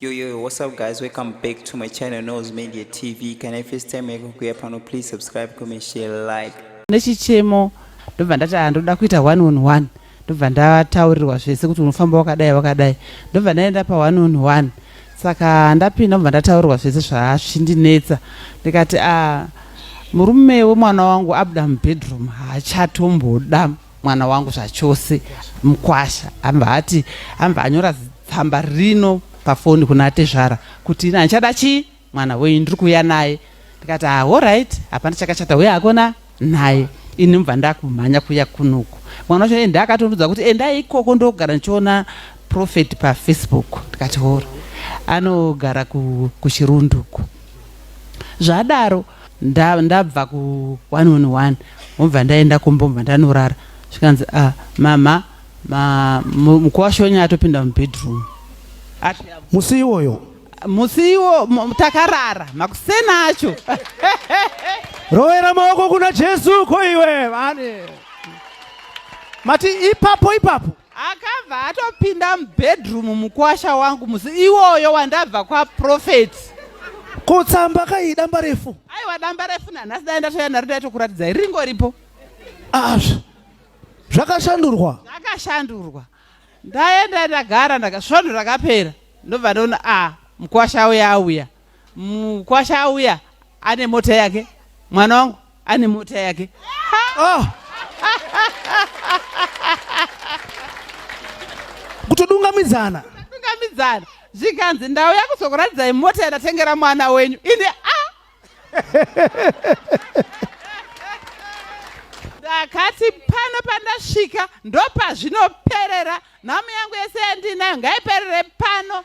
Yo, what's up guys? Welcome back to my channel Nose Media TV. Can I first time you go please subscribe, comment, share, like. Nechichemo ndobva ndati ndoda kuita 1-on-1 ndobva ndataurirwa zvese kuti unofamba wakadai ndobva ndaenda pa 1-on-1 saka ndapinda ndobva ndataurirwa zvese zvazvindinetsa ndikati murume wemwana wangu abuda mubedroom haachatomboda mwana wangu zvachose Mukwasha amba anyora tsamba rino pafoni kuna tezvara kuti ina nchada chi mwana weyu ndiri kuuya naye ndikati alright hapana chakachata uye akona naye ini mbva ndakumhanya kuya kunuku mwana wacho ndakatombudza kuti endai ikoko ndogara ndichiona prophet pa Facebook ndikati hora anogara kuchirunduku zvadaro ndabva ku 1-on-1 mbva ndaenda kumba mbva ndanorara zvikanzi mama Mukwasha atopinda mubedroom musiwo takarara makusena acho rovera maoko kuna Jesu ko iwe mati ipapo akabva atopinda mubedroom Mukwasha wangu musi iwoyo wandabva kwa prophet kutsamba kai damba refu aiwa damba refu nanhasi daenda toya naro ndaitokuratidzai ringoripo zvakashandurwa ndaenda ndagara ndakasvondo rakapera ndobva ndaona Mukwasha auya ane mota yake mwana wangu ane mota yake kutodungamidzana zvikanzi ndauya kuzokuratidzai mota yandatengera mwana wenyu ini ndakati pano pandasvika ndopazvinoperera nhamo yangu yese yandinayo ngaiperere pano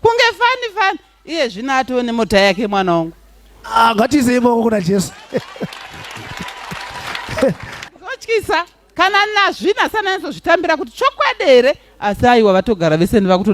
kunge fani iye zvino atoo nemota yake mwana wangu ngatiisei maoko kuna Jesu zotyisa kana nazvina sananizozvitambira kuti chokwadi here asi aiwa vatogara vese ndivakuto